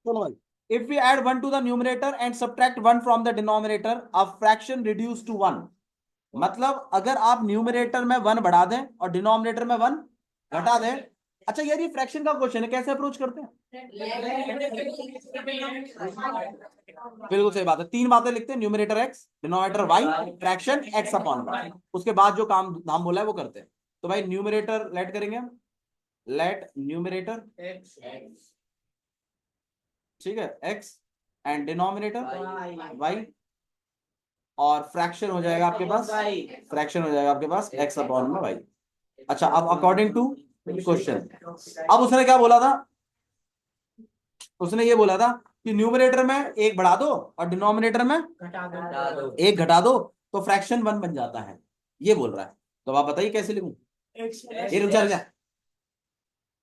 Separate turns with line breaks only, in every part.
चलो भाई, if we add 1 to the numerator and subtract 1 from the denominator, a fraction reduce to 1। मतलब अगर आप न्यूमरेटर में 1 बढ़ा दें और डिनोमिनेटर में 1 घटा दें। अच्छा यार, ये फ्रैक्शन का क्वेश्चन है, कैसे अप्रोच करते हैं? बिल्कुल सही बात है, 3 बातें लिखते हैं, numerator X, denominator Y, fraction X upon Y. उसके बाद जो काम हम बोला है वो करते हैं। तो भाई न्यूमरेटर लेट करेंगे हम, लेट न्यूमरेटर, ठीक है, एक्स, एंड डिनोमिनेटर वाई, और फ्रैक्शन हो जाएगा आपके पास, फ्रैक्शन हो जाएगा आपके पास एक्स अपॉन में वाई। अच्छा, अब अकॉर्डिंग टू क्वेश्चन, अब उसने क्या बोला था? उसने ये बोला था कि न्यूमरेटर में एक बढ़ा दो और डिनोमिनेटर में एक घटा दो, तो फ्रैक्शन 1 बन जाता है, ये बोल रहा है। तो आप बताइए कैसे लिखूं? ये रुक जा,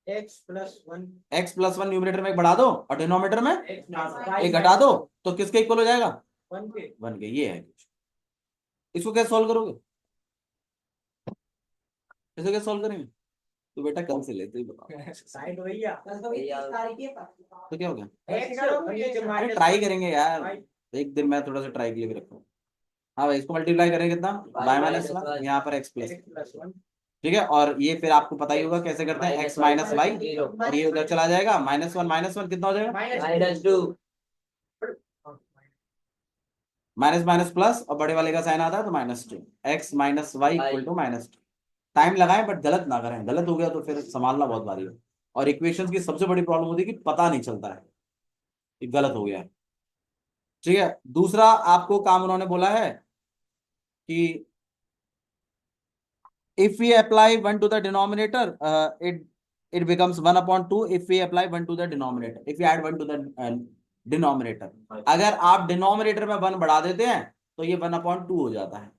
x+1 न्यूमरेटर में एक बढ़ा दो और डिनोमिनेटर में एक घटा दो, तो किसके इक्वल हो जाएगा? 1 के। ये है, इसको कैसे सॉल्व करोगे? इसको कैसे सॉल्व करेंगे? तो बेटा कल से लेते ही बताओ। साइड भैया तो क्या हो गया? अरे ट्राई करेंगे यार, एक दिन मैं थोड़ा सा ट्राई के लिए भी रखता हूँ। हाँ भाई, इसको मल्टीप्लाई करेंगे कितना? बाय माइनस वन, यहाँ पर एक्स प्लस, ठीक है। और ये फिर आपको पता ही होगा कैसे करते हैं, एक्स माइनस वाई, और ये उधर चला जाएगा, -1 कितना हो जाएगा? -2। माइनस माइनस प्लस, और बड़े वाले का साइन आता है तो -2। X minus Y equal to -2। Time लगाएं बट गलत ना करें, गलत हो गया तो फिर संभालना बहुत भारी है। और इक्वेशंस की सबसे बड़ी प्रॉब्लम होती है कि पता नहीं चलता है कि गलत हो गया है। ठीक है, दूसरा आपको काम उन्होंने बोला है कि if we apply 1 to the denominator, it becomes 1/2 if we apply 1 to the denominator, if we add 1 to the denominator। अगर आप डिनोमिनेटर में 1 बढ़ा देते हैं तो ये 1/2 हो जाता है,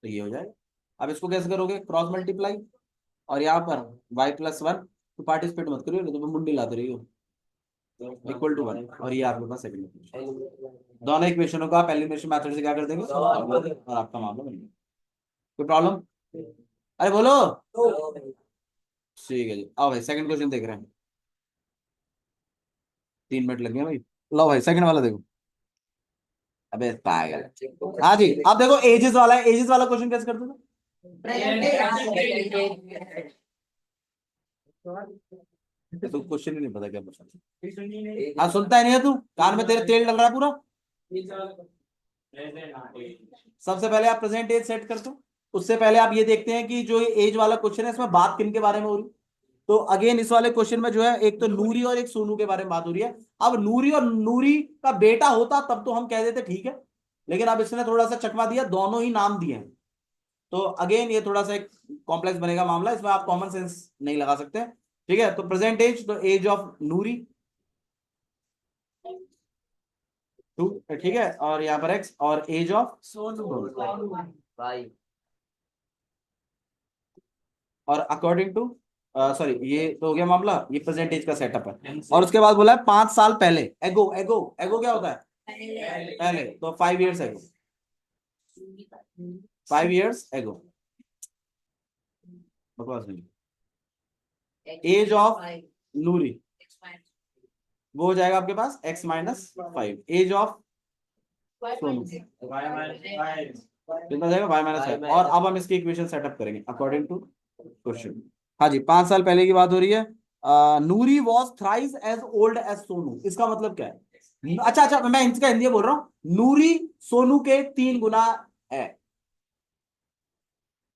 तो ये हो जाएगा। अब इसको कैसे करोगे? क्रॉस मल्टीप्लाई, और यहाँ पर y+1, तो पार्टिसिपेट मत करियो, तो मुंडी लाते रहियो, इक्वल टू 1, और ये आपके पास सेकंड इक्वेशन। दोनों इक्वेशनों का आप एलिमिनेशन मेथड से क्या कर देंगे, और आपका मामला बन गया। कोई प्रॉब्लम? अरे बोलो। ठीक है जी, आओ भाई सेकंड क्वेश्चन देख रहे हैं। 3 मिनट लग गए भाई। लो भाई सेकंड वाला देखो। अबे पागल। हाँ जी, आप देखो एजेस वाला है, एजेस वाला क्वेश्चन कैसे करते थे? तो क्वेश्चन ही नहीं पता क्या पूछा। हाँ, सुनता ही नहीं है तू, कान में तेरे तेल डल रहा है पूरा। सबसे पहले आप प्रेजेंट एज सेट कर दो। उससे पहले आप ये देखते हैं कि जो ये एज वाला क्वेश्चन है इसमें बात किन के बारे में हो रही। तो अगेन इस वाले क्वेश्चन में जो है, एक तो नूरी और एक सोनू के बारे में बात हो रही है। अब नूरी और नूरी का बेटा होता तब तो हम कह देते ठीक है, लेकिन अब इसने थोड़ा सा चकमा दिया, दोनों ही नाम दिए हैं। तो अगेन ये थोड़ा सा एक कॉम्प्लेक्स बनेगा मामला, इसमें आप कॉमन सेंस नहीं लगा सकते। ठीक है, तो प्रेजेंट एज, तो एज ऑफ नूरी 2, ठीक है, और यहाँ पर एक्स, और एज ऑफ सोनू, और अकॉर्डिंग टू, सॉरी ये तो हो गया मामला, ये परसेंटेज का सेटअप है। और उसके बाद बोला है 5 साल पहले, एगो एगो एगो क्या होता है? पहले, तो 5 years एगो, 5 years एगो, बकवास नहीं। एज ऑफ नूरी, वो हो जाएगा आपके पास x-5, एज ऑफ सोनू कितना जाएगा? y-5। और अब हम इसकी इक्वेशन सेटअप करेंगे अकॉर्डिंग टू क्वेश्चन। हाँ जी, 5 साल पहले की बात हो रही है। Noori was thrice as old as Sonu, इसका मतलब क्या है? अच्छा अच्छा, मैं इसका हिंदी में बोल रहा हूं। नूरी सोनू के 3 गुना है,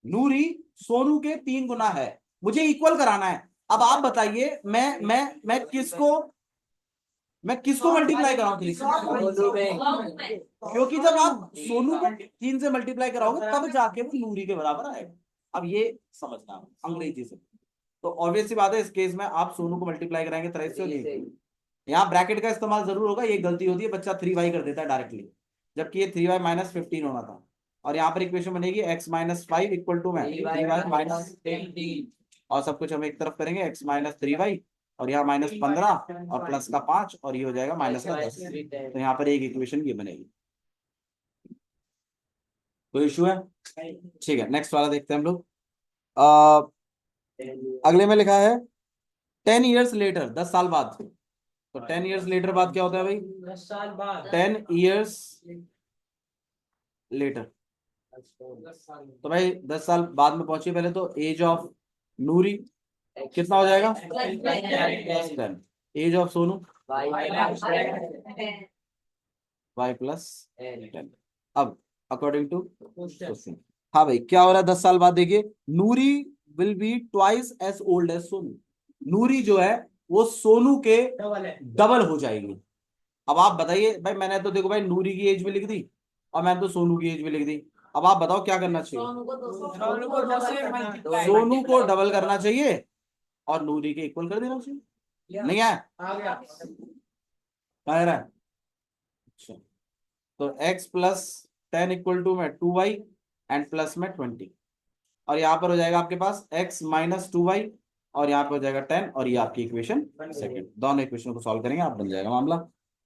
नूरी सोनू के 3 गुना है, मुझे इक्वल कराना है। अब आप बताइए, मैं किसको मल्टीप्लाई कराऊं? क्योंकि जब आप सोनू को 3 से मल्टीप्लाई कराओगे तब जाके वो नूरी के बराबर आएगा। अब ये समझना अंग्रेजी से, तो ऑब्वियस सी बात है, इस केस में आप सोनू को मल्टीप्लाई कराएंगे 23 से, नहीं। यहाँ ब्रैकेट का इस्तेमाल जरूर होगा, ये गलती होती है, बच्चा 3y कर देता है डायरेक्टली, जबकि ये 3y-15 होना था। और यहाँ पर इक्वेशन बनेगी x-5 इक्वल टू 3y-15, और सब कुछ हम एक तरफ करेंगे, x-3y, और यहाँ -15 और प्लस का 5, और ये हो जाएगा -10। तो यहाँ पर एक इक्वेशन ये बनेगी। कोई इशू है? ठीक है, नेक्स्ट वाला देखते हैं हम लोग। अगले में लिखा है 10 years later, 10 साल बाद, तो 10 ईयर्स लेटर बाद क्या होता है भाई?
10 साल बाद
10 ईयर्स लेटर। तो भाई 10 साल बाद में पहुंचे। पहले तो एज ऑफ नूरी कितना हो जाएगा? +10। Age of Sonu y+10। अब अकॉर्डिंग टू क्वेश्चन, हाँ भाई क्या हो रहा है 10 साल बाद? देखिए, Noori will be twice as old as Sonu. Noori जो है वो सोनू के डबल हो जाएगी। अब आप बताइए भाई, मैंने तो देखो भाई नूरी की एज भी लिख दी और मैंने तो सोनू की एज भी लिख दी। अब आप बताओ क्या करना चाहिए? सोनू को डबल करना चाहिए और नूरी के इक्वल कर देना चाहिए। नहीं है? क्या रहा है? अच्छा, तो x+10 इक्वल टू में 2y एंड प्लस में 20, और यहाँ पर हो जाएगा आपके पास x-2y और यहाँ पे हो जाएगा 10, और ये आपकी इक्वेशन सेकंड। दोनों इक्वेशन को सॉल्व करेंगे, आप बन जाएगा मामला।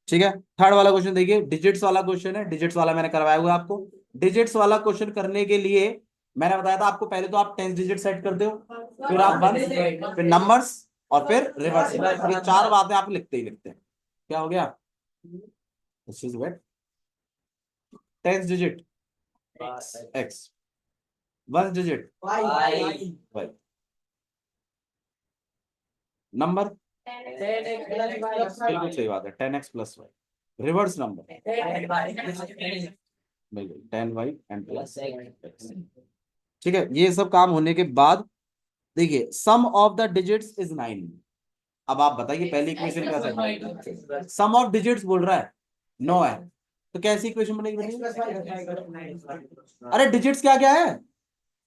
ठीक है, थर्ड वाला क्वेश्चन देखिए, डिजिट्स वाला क्वेश्चन है। डिजिट्स वाला मैंने करवाया हुआ है आपको। डिजिट्स वाला क्वेश्चन करने के लिए मैंने बताया था आपको, पहले तो आप 10 डिजिट सेट करते हो, फिर आप वन, फिर नंबर्स, और फिर रिवर्स। ये 4 बातें आप लिखते ही लिखते हैं। क्या हो गया? This is wait. 10 digit x, 1 digit y, number बिल्कुल सही बात है 10x+y, रिवर्स नंबर बिल्कुल 10y एंड प्लस x। ठीक है, ये सब काम होने के बाद देखिए सम ऑफ द डिजिट्स इज 9। अब आप बताइए पहली इक्वेशन क्या है? सम ऑफ डिजिट्स बोल रहा है 9 है, तो कैसी इक्वेशन बनेगी? अरे डिजिट्स क्या क्या है?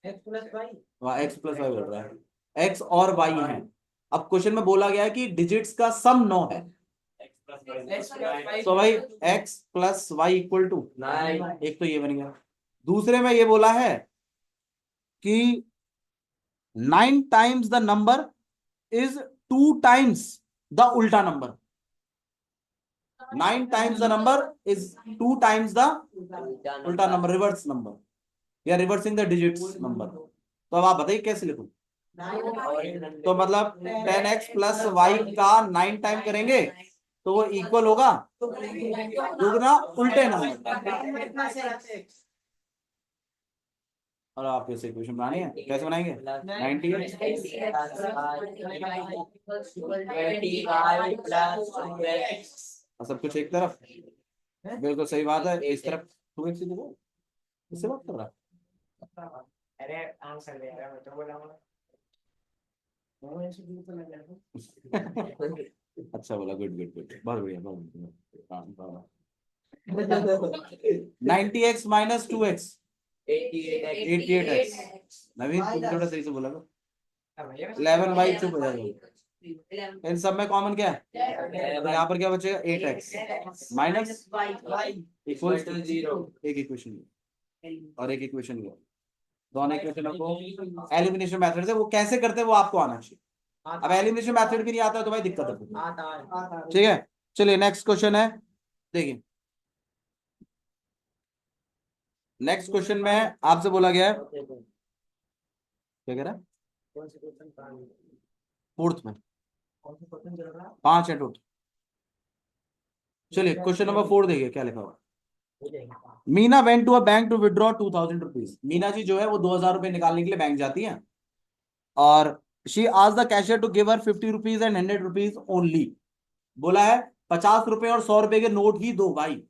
x+y बोल रहा है, x और y है। अब क्वेश्चन में बोला गया है कि डिजिट्स का सम 9 है, तो भाई x+y इक्वल टू 9। एक तो ये बन गया। दूसरे में ये बोला है कि 9 times the number is 2 times the उल्टा number. 9 times the number is 2 times the उल्टा नंबर, रिवर्स नंबर, या रिवर्सिंग द डिजिट्स नंबर। तो अब आप बताइए कैसे लिखूं? तो मतलब 10x+y का 9 टाइम करेंगे तो वो इक्वल होगा दुगना उल्टे नंबर। और आप कैसे इक्वेशन बनानी है? कैसे बनाएंगे? 90 सब कुछ एक तरफ, बिल्कुल सही बात है। इस तरफ 2x देखो, इससे बात कर रहा।
अरे आंसर दे रहा मैं तो बोला
अच्छा बोला, गुड गुड गुड, बहुत बढ़िया बहुत बढ़िया। 90x-2x 88x। नवीन तुम थोड़ा सही से बोला ना। 11y चुप हो जाएगा। इन सब में कॉमन क्या है? तो यहाँ पर क्या बचेगा? 8x minus equal to 0। एक इक्वेशन और एक इक्वेशन ये, दोनों इक्वेशनों को एलिमिनेशन मेथड से वो कैसे करते हैं वो आपको आना चाहिए। अब एलिमिनेशन मेथड भी नहीं आता है तो भाई दिक्कत है। ठीक है, चलिए नेक्स्ट क्वेश्चन है। देखिए नेक्स्ट क्वेश्चन में आपसे बोला गया है, क्या कह रहा है? फोर्थ में 5 है टोटल। चलिए क्वेश्चन नंबर 4 देखिए क्या लिखा हुआ। Meena went to a bank to withdraw 2000 rupees. Meena ji जो है वो 2000 रुपए निकालने के लिए बैंक जाती है, और she asked the cashier to give her 50 rupees and 100 rupees only. बोला है 50 रुपए और 100 रुपए के नोट ही दो भाई।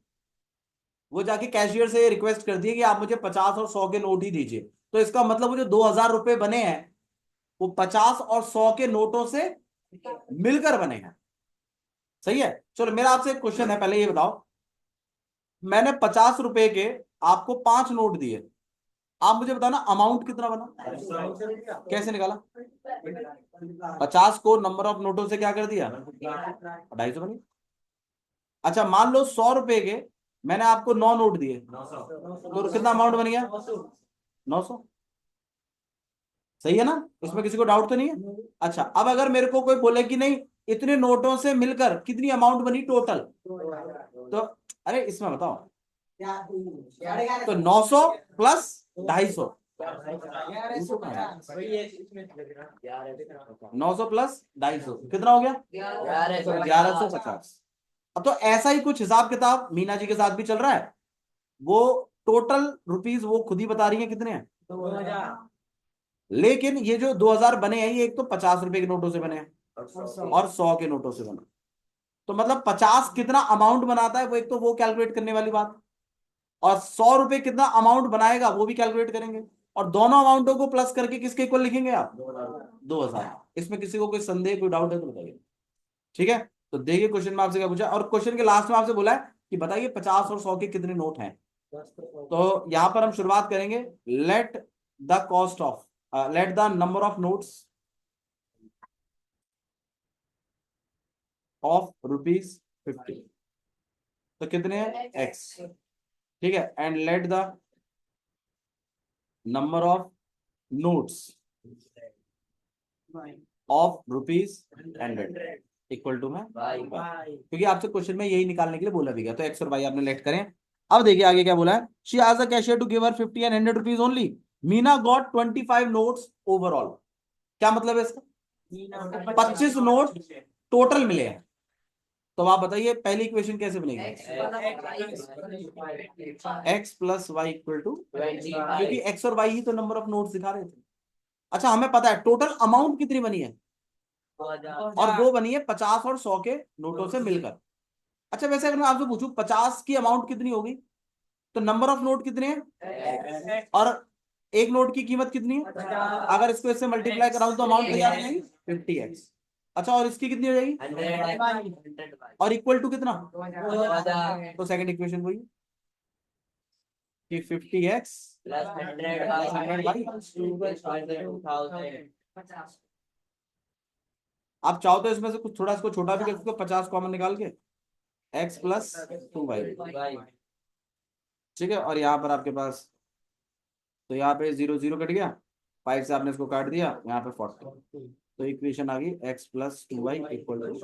वो जाके कैशियर से रिक्वेस्ट करती है कि आप मुझे 50 और 100 के नोट ही दीजिए। तो इसका मतलब वो जो 2000 रुपए बने हैं वो 50 और 100 के नोटों से मिलकर बने हैं। सही है। चलो मेरा आपसे एक क्वेश्चन है, पहले ये बताओ, मैंने 50 रुपए के आपको 5 नोट दिए, आप मुझे बताना अमाउंट कितना बना? कैसे निकाला? 50 को नंबर ऑफ नोटों से क्या कर दिया? 250 बनी। अच्छा मान लो 100 रुपए के मैंने आपको 9 नोट दिए, तो कितना अमाउंट बन गया? 900। सही है ना? इसमें किसी को डाउट तो नहीं है? अच्छा अब अगर मेरे को कोई बोले कि नहीं इतने नोटों से मिलकर कितनी अमाउंट बनी टोटल, तो अरे इसमें बताओ, तो 900 प्लस 250 900 प्लस 250 कितना हो गया? 1150। अब तो ऐसा ही कुछ हिसाब किताब मीना जी के साथ भी चल रहा है। वो टोटल रुपीज वो खुद ही बता रही है कितने हैं,
2000।
लेकिन ये जो 2000 बने हैं ये एक तो 50 रुपए के नोटों से बने हैं और 100 के नोटों से बने। तो मतलब 50 कितना अमाउंट बनाता है वो, एक तो वो कैलकुलेट करने वाली बात, और 100 रुपए कितना अमाउंट बनाएगा वो भी कैलकुलेट करेंगे, और दोनों अमाउंटों को प्लस करके किसके इक्वल लिखेंगे आप? 2000। इसमें किसी को कोई संदेह कोई डाउट है तो बताइए। ठीक है, तो देखिए क्वेश्चन में आपसे क्या पूछा, और क्वेश्चन के लास्ट में आपसे बोला है कि बताइए 50 और 100 के कितने नोट हैं। तो यहां पर हम शुरुआत करेंगे, let the cost of, let the number of notes of ₹50, तो कितने हैं? एक्स। ठीक है, and let the number of notes of ₹100 equal to में y, क्योंकि आपसे क्वेश्चन में यही निकालने के लिए बोला भी गया, तो एक्स और वाई आपने लेट करें। अब देखिए आगे क्या बोला है, she asked the cashier to give her 50 and 100 rupees only, Meena got 25 notes overall. क्या मतलब है इसका? 25 नोट टोटल मिले हैं। तो आप बताइए पहली इक्वेशन कैसे बनेगी? X plus Y equal to, क्योंकि एक्स और वाई ही तो नंबर ऑफ नोट्स दिखा रहे थे। अच्छा, हमें पता है टोटल अमाउंट कितनी बनी है, और वो बनी है 50 और 100 के नोटों से मिलकर। अच्छा, वैसे अगर मैं आपसे पूछूं 50 की अमाउंट कितनी होगी, तो नंबर ऑफ नोट कितने हैं, और एक नोट की कीमत कितनी है? अगर इसको इससे मल्टीप्लाई कराऊं तो अमाउंट क्या हो जाएगी? 50x। अच्छा, और इसकी कितनी हो जाएगी? और इक्वल टू कितना? तो सेकंड इक्वेशन वही कि 50x प्लस 100 आप चाहो तो इसमें से कुछ थोड़ा इसको छोटा भी कर सकते हो, 50 कॉमन निकाल के x प्लस 2y। ठीक है, और यहाँ पर आपके पास, तो यहाँ पे 0 0 कट गया, 5 से आपने इसको काट दिया, यहाँ पे 40। तो इक्वेशन आ गई x plus 2y equal to,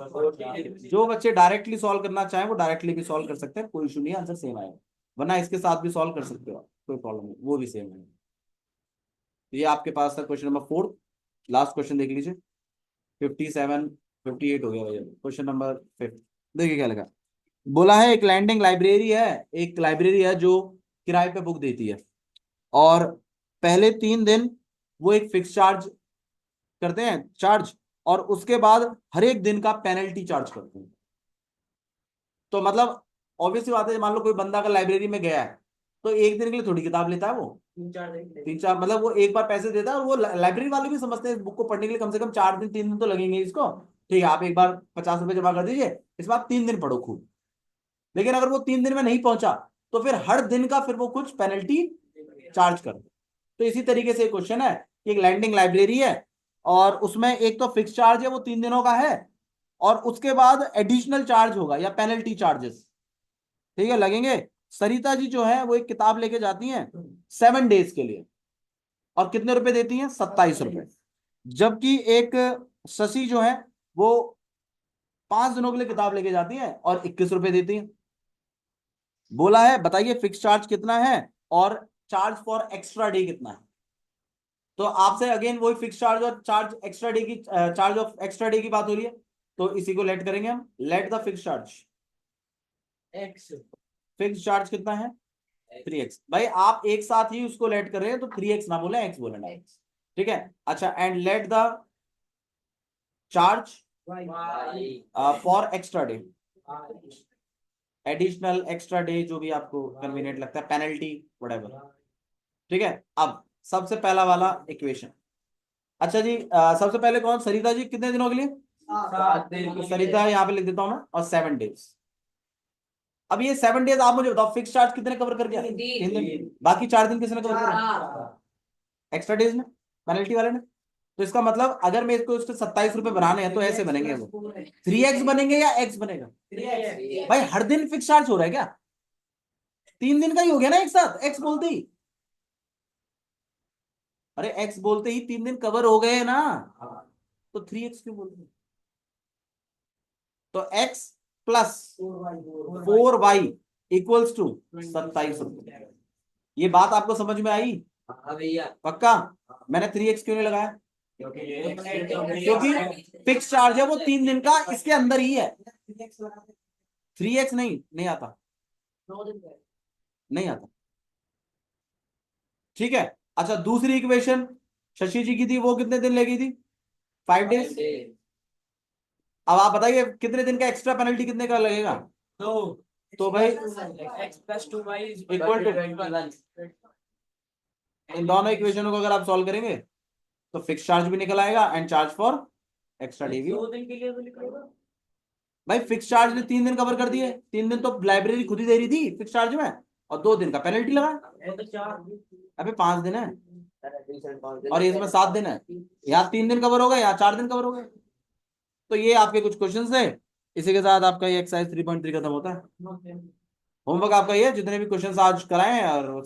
जो बच्चे डायरेक्टली सॉल्व करना चाहें वो डायरेक्टली भी सॉल्व कर सकते हैं, कोई इशू नहीं है, आंसर सेम आएगा, वरना इसके साथ भी सॉल्व कर सकते हो, कोई प्रॉब्लम नहीं, वो भी सेम है। तो ये आपके पास था क्वेश्चन नंबर 4। लास्ट क्वेश्चन देख लीजिए, 57 58 हो गया भैया, क्वेश्चन नंबर 5। देखिए क्या लगा, बोला है एक लैंडिंग लाइब्रेरी है, एक लाइब्रेरी है जो किराए पे बुक देती है, और पहले 3 दिन वो एक फिक्स चार्ज करते हैं चार्ज, और उसके बाद हर एक दिन का पेनल्टी चार्ज करते हैं। तो मतलब ऑब्वियसली बात है, मान लो कोई बंदा अगर लाइब्रेरी में गया है तो एक दिन के लिए थोड़ी किताब लेता है वो, 3 4 मतलब वो एक बार पैसे देता है, और वो लाइब्रेरी वाले भी समझते हैं इस बुक को पढ़ने के लिए कम से कम 4 दिन 3 दिन तो लगेंगे इसको। ठीक है, आप एक बार 50 रुपए जमा कर दीजिए, इस बार 3 दिन पढ़ो खूब। लेकिन अगर वो 3 दिन में नहीं पहुंचा तो फिर हर दिन का फिर वो कुछ पेनल्टी चार्ज कर दे। तो इसी तरीके से क्वेश्चन है कि एक लैंडिंग लाइब्रेरी है, और उसमें एक तो फिक्स चार्ज है वो 3 दिनों का है, और उसके बाद एडिशनल चार्ज होगा या पेनल्टी चार्जेस, ठीक है, लगेंगे। सरिता जी जो है वो एक किताब लेके जाती हैं 7 डेज के लिए, और कितने रुपए देती हैं? 27 रुपए। जबकि एक शशि जो है वो 5 दिनों के लिए किताब लेके जाती है और 21 रुपए देती है। बोला है बताइए फिक्स चार्ज कितना है और चार्ज फॉर एक्स्ट्रा डे कितना है। तो आपसे अगेन वही फिक्स चार्ज और चार्ज एक्स्ट्रा डे की, चार्ज ऑफ एक्स्ट्रा डे की बात हो रही है, तो इसी को लेट करेंगे हम, let the fix charge. Fix charge कितना है? 3x। भाई आप एक साथ ही उसको लेट कर रहे हैं तो 3x ना बोले, x बोले ना। ठीक है, अच्छा, and let the charge for extra day, additional extra day, जो भी आपको कन्वीनियंट लगता है, पेनल्टी व्हाटएवर। ठीक है, अब सबसे पहला वाला इक्वेशन। अच्छा जी, सबसे पहले कौन? सरिता जी, कितने दिनों के लिए? 7 दिन। तो सरिता यहाँ पे लिख देता हूं मैं, और 7 डेज। अब ये 7 डेज आप मुझे बताओ फिक्स चार्ज कितने कवर कर गया? 3 दिन। बाकी 4 दिन किसने कवर करा? एक्स्ट्रा डेज ने, पेनल्टी वाले ने। तो इसका मतलब अगर मैं इसको 27 रुपए बनाने हैं तो ऐसे बनेंगे, वो 3x बनेंगे या x बनेगा? भाई हर दिन फिक्स चार्ज हो रहा है क्या? 3 दिन का ही हो गया ना एक साथ, x बोलते ही, अरे x बोलते ही 3 दिन कवर हो गए ना, तो 3x क्यों बोलते हैं? तो x plus 4y equals to 27 रुपए। ये बात आपको समझ में आई?
हाँ भैया।
पक्का? मैंने 3x क्यों नहीं लगाया? क्योंकि फिक्स चार्ज है वो 3 दिन का, इसके अंदर ही है। 3x नहीं आता, नहीं आता। ठीक है। अच्छा, दूसरी इक्वेशन शशि जी की थी, वो कितने दिन लगी थी? 5 days। अब आप बताइए कितने दिन का एक्स्ट्रा पेनल्टी कितने का लगेगा? तो भाई
x plus 2y is
equal to, इन दोनों इक्वेशनों को अगर आप सॉल्व करेंगे तो फिक्स चार्ज भी निकल आएगा and charge for extra day भी।
2 दिन के लिए तो निकलेगा।
भाई फिक्स चार्ज ने 3 दिन कवर कर दिए, 3 दिन तो लाइब्रेरी खुद ही दे रही थी फिक्स चार्ज में, और 2 दिन का पेनल्टी लगा।
ये तो 4
अबे 5 दिन है और इसमें 7 दिन है, यहाँ 3 दिन कवर हो गए, यहाँ 4 दिन कवर हो गए। तो ये आपके कुछ क्वेश्चन थे। इसी के साथ आपका ये एक्सरसाइज 3.3 खत्म होता है। होमवर्क आपका ये जितने भी क्वेश्चन आज कराए हैं और